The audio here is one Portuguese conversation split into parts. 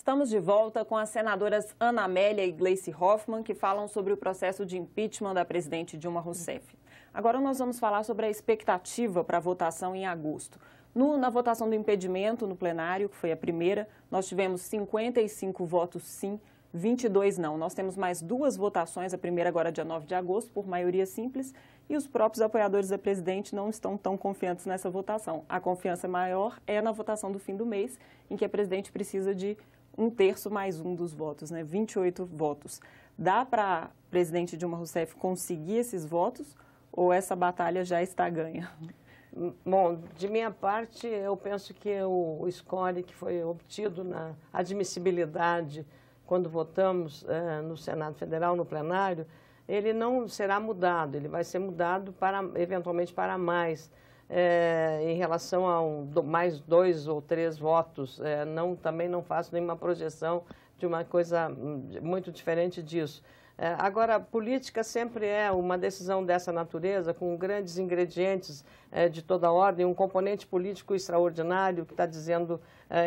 Estamos de volta com as senadoras Ana Amélia e Gleice Hoffmann, que falam sobre o processo de impeachment da presidente Dilma Rousseff. Agora nós vamos falar sobre a expectativa para a votação em agosto. Na votação do impedimento no plenário, que foi a primeira, nós tivemos 55 votos sim, 22 não. Nós temos mais duas votações, a primeira agora dia 9 de agosto, por maioria simples, e os próprios apoiadores da presidente não estão tão confiantes nessa votação. A confiança maior é na votação do fim do mês, em que a presidente precisa de 1/3 mais 1 dos votos, né? 28 votos. Dá para a presidente Dilma Rousseff conseguir esses votos ou essa batalha já está ganha? Bom, de minha parte, eu penso que o score que foi obtido na admissibilidade quando votamos no Senado Federal, no plenário, ele não será mudado, ele vai ser mudado eventualmente para mais, em relação a mais 2 ou 3 votos. Também não faço nenhuma projeção de uma coisa muito diferente disso. Agora, política sempre é uma decisão dessa natureza, com grandes ingredientes de toda ordem, um componente político extraordinário que está dizendo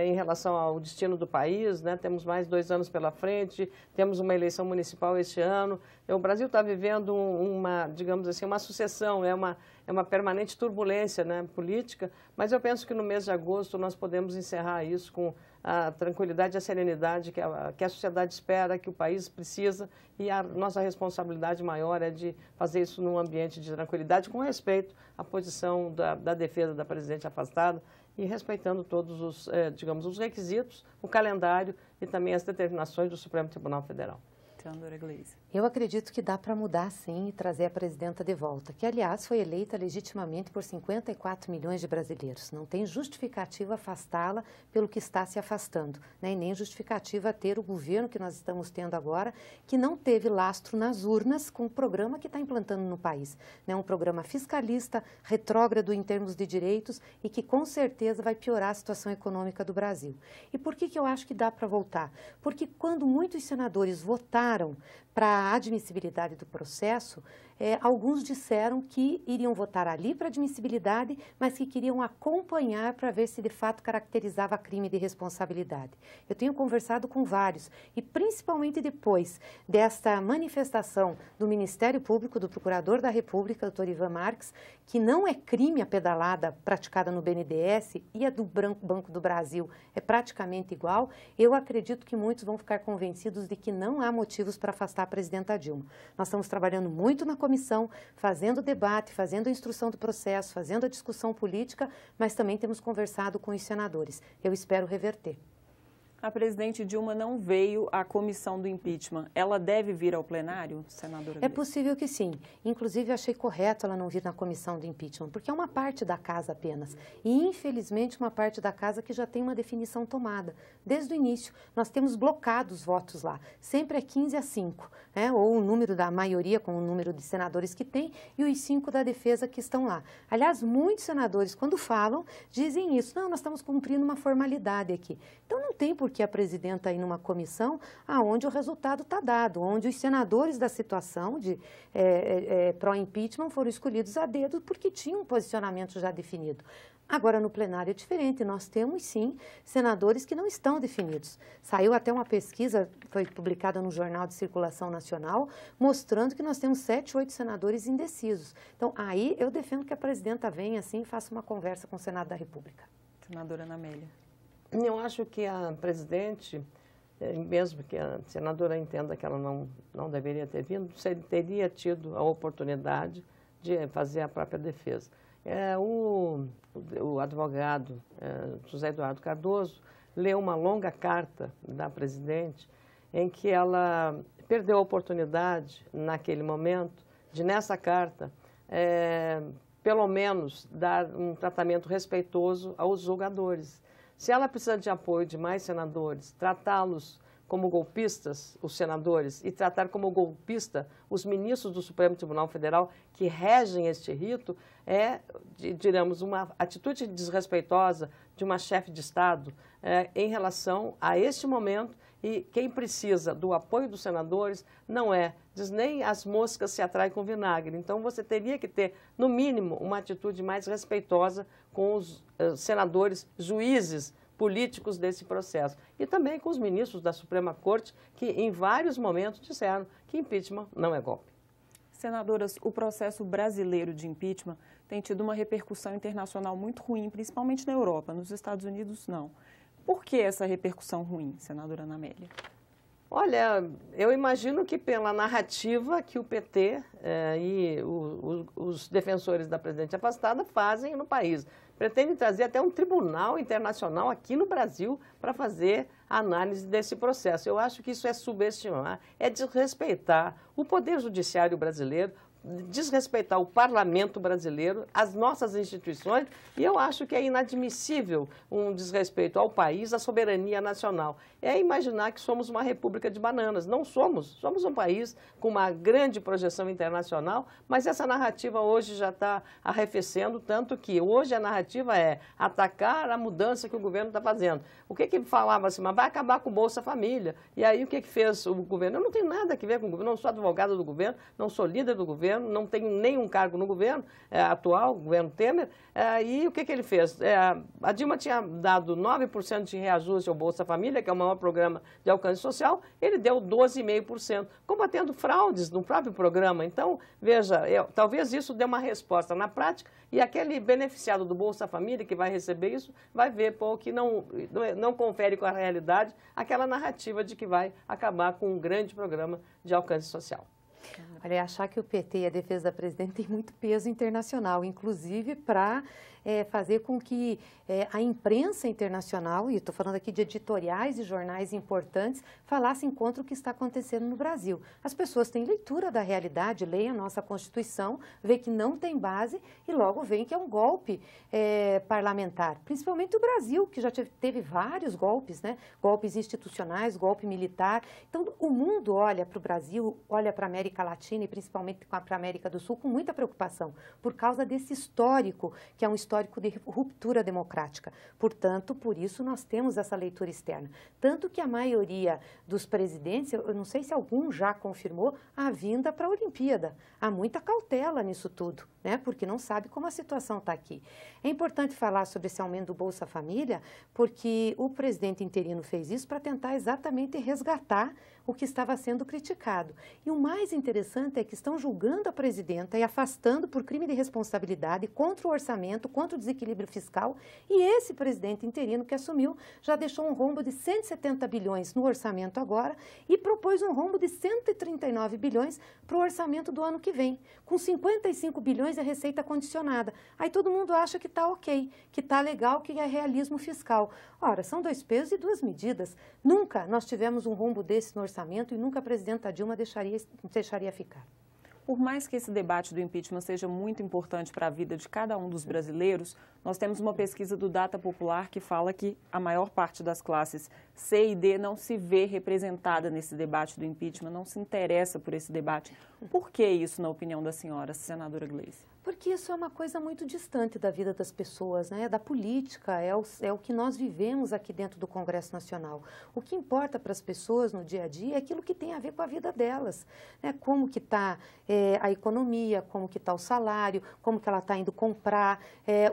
em relação ao destino do país, né? Temos mais 2 anos pela frente, temos uma eleição municipal este ano. O Brasil está vivendo digamos assim, uma sucessão, é uma permanente turbulência, né, política, mas eu penso que no mês de agosto nós podemos encerrar isso com a tranquilidade e a serenidade que a sociedade espera, que o país precisa, e a nossa responsabilidade maior é de fazer isso num ambiente de tranquilidade, com respeito à posição da defesa da presidente afastada e respeitando todos os, digamos, os requisitos, o calendário e também as determinações do Supremo Tribunal Federal. Senadora Gleice. Eu acredito que dá para mudar, sim, e trazer a presidenta de volta, que, aliás, foi eleita legitimamente por 54 milhões de brasileiros. Não tem justificativa afastá-la pelo que está se afastando, né? E nem justificativa ter o governo que nós estamos tendo agora, que não teve lastro nas urnas com o programa que está implantando no país, né? Um programa fiscalista, retrógrado em termos de direitos e que, com certeza, vai piorar a situação econômica do Brasil. E por que eu acho que dá para voltar? Porque quando muitos senadores votaram para a admissibilidade do processo, alguns disseram que iriam votar ali para admissibilidade, mas que queriam acompanhar para ver se de fato caracterizava crime de responsabilidade. Eu tenho conversado com vários, e principalmente depois desta manifestação do Ministério Público, do Procurador da República, doutor Ivan Marques, que não é crime a pedalada praticada no BNDES e a do Banco do Brasil é praticamente igual, eu acredito que muitos vão ficar convencidos de que não há motivos para afastar a presidenta Dilma. Nós estamos trabalhando muito na comissão, fazendo debate, fazendo a instrução do processo, fazendo a discussão política, mas também temos conversado com os senadores. Eu espero reverter. A presidente Dilma não veio à comissão do impeachment. Ela deve vir ao plenário, senadora? É possível que sim. Inclusive, eu achei correto ela não vir na comissão do impeachment, porque é uma parte da casa apenas. E, infelizmente, uma parte da casa que já tem uma definição tomada. Desde o início, nós temos blocado os votos lá. Sempre é 15-5, né? Ou o número da maioria, com o número de senadores que tem, e os 5 da defesa que estão lá. Aliás, muitos senadores, quando falam, dizem isso. Não, nós estamos cumprindo uma formalidade aqui. Então, não tem por que a presidenta ir numa comissão onde o resultado está dado, onde os senadores da situação de pró-impeachment foram escolhidos a dedo porque tinham um posicionamento já definido. Agora, no plenário é diferente, nós temos, sim, senadores que não estão definidos. Saiu até uma pesquisa, foi publicada no Jornal de Circulação Nacional, mostrando que nós temos 7, 8 senadores indecisos. Então, aí eu defendo que a presidenta venha, assim, e faça uma conversa com o Senado da República. Senadora Ana Amélia. Eu acho que a presidente, mesmo que a senadora entenda que ela não deveria ter vindo, teria tido a oportunidade de fazer a própria defesa. O advogado José Eduardo Cardoso leu uma longa carta da presidente em que ela perdeu a oportunidade, naquele momento, de, nessa carta, pelo menos, dar um tratamento respeitoso aos julgadores. Se ela precisa de apoio de mais senadores, tratá-los como golpistas, os senadores, e tratar como golpista os ministros do Supremo Tribunal Federal que regem este rito, digamos, uma atitude desrespeitosa de uma chefe de Estado em relação a este momento. E quem precisa do apoio dos senadores não diz nem as moscas se atraem com vinagre. Então, você teria que ter, no mínimo, uma atitude mais respeitosa com os senadores, juízes políticos desse processo. E também com os ministros da Suprema Corte, que em vários momentos disseram que impeachment não é golpe. Senadoras, o processo brasileiro de impeachment tem tido uma repercussão internacional muito ruim, principalmente na Europa, nos Estados Unidos não. Por que essa repercussão ruim, senadora Ana Amélia? Olha, eu imagino que pela narrativa que o PT e os defensores da presidente afastada fazem no país. Pretendem trazer até um tribunal internacional aqui no Brasil para fazer a análise desse processo. Eu acho que isso é subestimar, é desrespeitar o Poder Judiciário brasileiro, desrespeitar o parlamento brasileiro, as nossas instituições, e eu acho que é inadmissível um desrespeito ao país, à soberania nacional. É imaginar que somos uma república de bananas. Não somos. Somos um país com uma grande projeção internacional, mas essa narrativa hoje já está arrefecendo, tanto que hoje a narrativa é atacar a mudança que o governo está fazendo. O que falava assim, mas vai acabar com o Bolsa Família. E aí o que fez o governo? Eu não tenho nada a ver com o governo, não sou advogada do governo, não sou líder do governo, não tenho nenhum cargo no governo atual, o governo Temer, e o que ele fez? A Dilma tinha dado 9% de reajuste ao Bolsa Família, que é o maior programa de alcance social, ele deu 12,5%, combatendo fraudes no próprio programa. Então, veja, talvez isso dê uma resposta na prática, e aquele beneficiado do Bolsa Família que vai receber isso, vai ver que não confere com a realidade aquela narrativa de que vai acabar com um grande programa de alcance social. Olha, achar que o PT e a defesa da presidente tem muito peso internacional, inclusive para fazer com que a imprensa internacional, e estou falando aqui de editoriais e jornais importantes, falassem contra o que está acontecendo no Brasil. As pessoas têm leitura da realidade, leem a nossa Constituição, vê que não tem base e logo veem que é um golpe parlamentar. Principalmente o Brasil, que já teve vários golpes, né? Golpes institucionais, golpe militar. Então, o mundo olha para o Brasil, olha para a América Latina e principalmente para a América do Sul com muita preocupação, por causa desse histórico, que é um histórico de ruptura democrática. Portanto, por isso nós temos essa leitura externa. Tanto que a maioria dos presidentes, eu não sei se algum já confirmou a vinda para a Olimpíada. Há muita cautela nisso tudo, né? Porque não sabe como a situação está aqui. É importante falar sobre esse aumento do Bolsa Família, porque o presidente interino fez isso para tentar exatamente resgatar o que estava sendo criticado. E o mais interessante é que estão julgando a presidenta e afastando por crime de responsabilidade contra o orçamento, contra o desequilíbrio fiscal, e esse presidente interino que assumiu já deixou um rombo de 170 bilhões no orçamento agora e propôs um rombo de 139 bilhões para o orçamento do ano que vem, com 55 bilhões de receita condicionada. Aí todo mundo acha que está ok, que está legal, que é realismo fiscal. Ora, são dois pesos e duas medidas. Nunca nós tivemos um rombo desse no orçamento e nunca a presidenta Dilma deixaria ficar. Por mais que esse debate do impeachment seja muito importante para a vida de cada um dos brasileiros, nós temos uma pesquisa do Data Popular que fala que a maior parte das classes C e D não se vê representada nesse debate do impeachment, não se interessa por esse debate. Por que isso, na opinião da senhora, senadora Gleice? Porque isso é uma coisa muito distante da vida das pessoas, né? Da política, é o que nós vivemos aqui dentro do Congresso Nacional. O que importa para as pessoas no dia a dia é aquilo que tem a ver com a vida delas, né? Como que está a economia, como que está o salário, como que ela está indo comprar,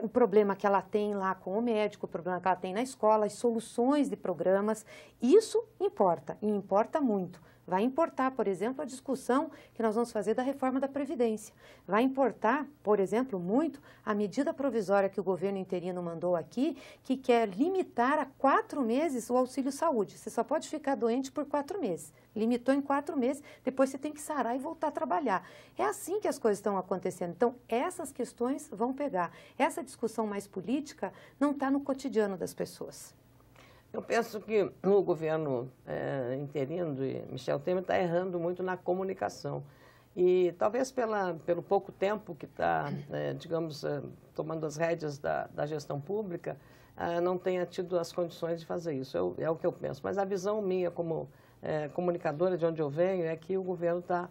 o problema que ela tem lá com o médico, o problema que ela tem na escola, as soluções de programas. Isso importa, e importa muito. Vai importar, por exemplo, a discussão que nós vamos fazer da reforma da Previdência. Vai importar, por exemplo, muito a medida provisória que o governo interino mandou aqui, que quer limitar a 4 meses o auxílio-saúde. Você só pode ficar doente por 4 meses. Limitou em 4 meses, depois você tem que sarar e voltar a trabalhar. É assim que as coisas estão acontecendo. Então, essas questões vão pegar. Essa discussão mais política não está no cotidiano das pessoas. Eu penso que o governo interino de Michel Temer está errando muito na comunicação. E talvez pelo pouco tempo que está, digamos, tomando as rédeas da gestão pública, não tenha tido as condições de fazer isso. É o que eu penso. Mas a visão minha como comunicadora de onde eu venho é que o governo está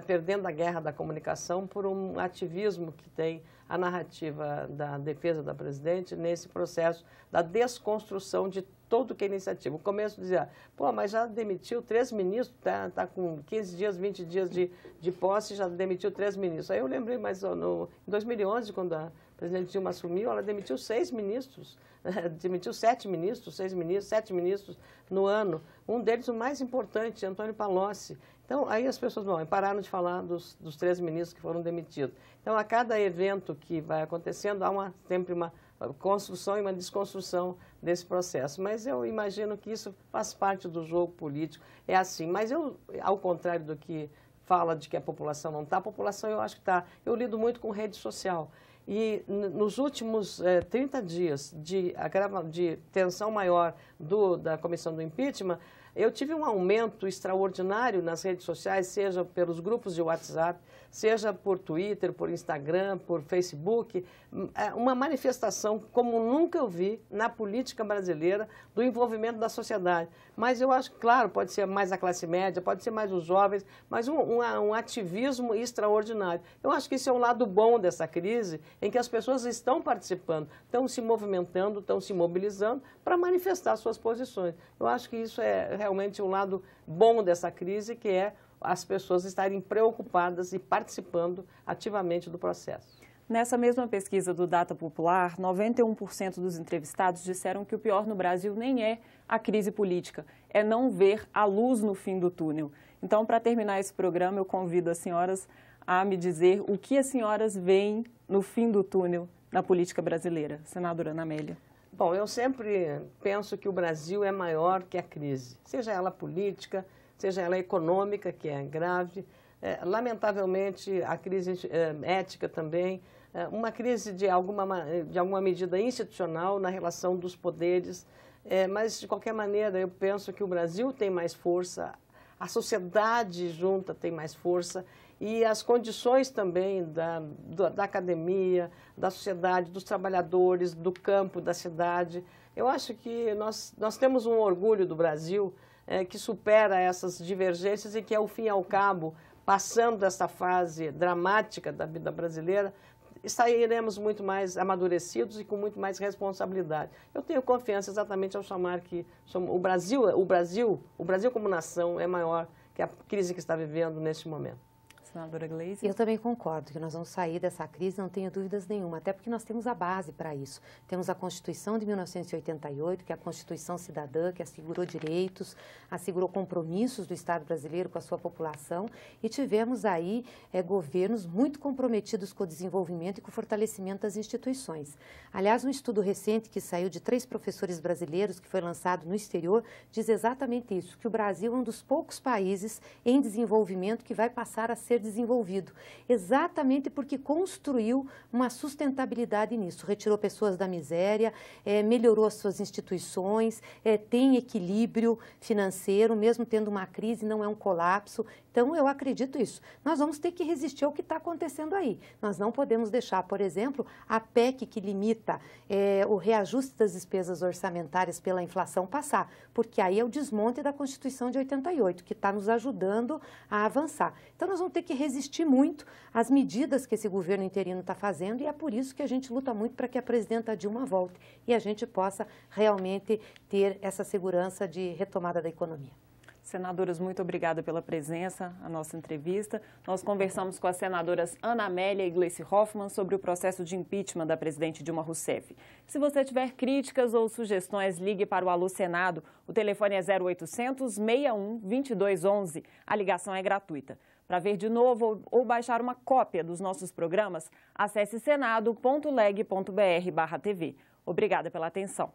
perdendo a guerra da comunicação por um ativismo que tem a narrativa da defesa da presidente nesse processo da desconstrução de todo que é iniciativa. O começo dizia, pô, mas já demitiu 3 ministros, tá com 15 dias, 20 dias de posse, já demitiu 3 ministros. Aí eu lembrei, mas em 2011, quando a presidente Dilma assumiu, ela demitiu 6 ministros, demitiu 7 ministros, 6 ministros, 7 ministros no ano. Um deles, o mais importante, Antônio Palocci. Então, aí as pessoas pararam de falar dos 3 ministros que foram demitidos. Então, a cada evento que vai acontecendo, há sempre uma construção e uma desconstrução desse processo. Mas eu imagino que isso faz parte do jogo político. É assim. Mas eu, ao contrário do que fala de que a população não está, a população eu acho que está. Eu lido muito com rede social. E nos últimos 30 dias de tensão maior da comissão do impeachment, eu tive um aumento extraordinário nas redes sociais, seja pelos grupos de WhatsApp, seja por Twitter, por Instagram, por Facebook, uma manifestação como nunca eu vi na política brasileira do envolvimento da sociedade. Mas eu acho que, claro, pode ser mais a classe média, pode ser mais os jovens, mas um ativismo extraordinário. Eu acho que isso é um lado bom dessa crise, em que as pessoas estão participando, estão se movimentando, estão se mobilizando para manifestar suas posições. Eu acho que isso é realmente um lado bom dessa crise, que é as pessoas estarem preocupadas e participando ativamente do processo. Nessa mesma pesquisa do Data Popular, 91% dos entrevistados disseram que o pior no Brasil nem é a crise política, é não ver a luz no fim do túnel. Então, para terminar esse programa, eu convido as senhoras a me dizer o que as senhoras veem no fim do túnel na política brasileira. Senadora Ana Amélia. Bom, eu sempre penso que o Brasil é maior que a crise, seja ela política, seja ela econômica, que é grave, lamentavelmente a crise ética também, uma crise de alguma medida institucional na relação dos poderes, mas de qualquer maneira eu penso que o Brasil tem mais força, a sociedade junta tem mais força e as condições também da academia, da sociedade, dos trabalhadores, do campo, da cidade. Eu acho que nós temos um orgulho do Brasil que supera essas divergências e que, ao fim e ao cabo, passando dessa fase dramática da vida brasileira, sairemos muito mais amadurecidos e com muito mais responsabilidade. Eu tenho confiança exatamente ao chamar que o Brasil como nação é maior que a crise que está vivendo neste momento. Senadora Gleisi. Eu também concordo que nós vamos sair dessa crise, não tenho dúvidas nenhuma, até porque nós temos a base para isso. Temos a Constituição de 1988, que é a Constituição cidadã, que assegurou direitos, assegurou compromissos do Estado brasileiro com a sua população e tivemos aí governos muito comprometidos com o desenvolvimento e com o fortalecimento das instituições. Aliás, um estudo recente que saiu de 3 professores brasileiros, que foi lançado no exterior, diz exatamente isso, que o Brasil é um dos poucos países em desenvolvimento que vai passar a ser desenvolvido, exatamente porque construiu uma sustentabilidade nisso, retirou pessoas da miséria, melhorou as suas instituições, tem equilíbrio financeiro, mesmo tendo uma crise, não é um colapso. Então, eu acredito isso. Nós vamos ter que resistir ao que está acontecendo aí. Nós não podemos deixar, por exemplo, a PEC que limita o reajuste das despesas orçamentárias pela inflação passar, porque aí é o desmonte da Constituição de 88, que está nos ajudando a avançar. Então, nós vamos ter que resistir muito às medidas que esse governo interino está fazendo e é por isso que a gente luta muito para que a presidenta Dilma volte e a gente possa realmente ter essa segurança de retomada da economia. Senadoras, muito obrigada pela presença, a nossa entrevista. Nós conversamos com as senadoras Ana Amélia e Gleisi Hoffmann sobre o processo de impeachment da presidente Dilma Rousseff. Se você tiver críticas ou sugestões, ligue para o Alô Senado. O telefone é 0800 61 2211. A ligação é gratuita. Para ver de novo ou baixar uma cópia dos nossos programas, acesse senado.leg.br/TV. Obrigada pela atenção.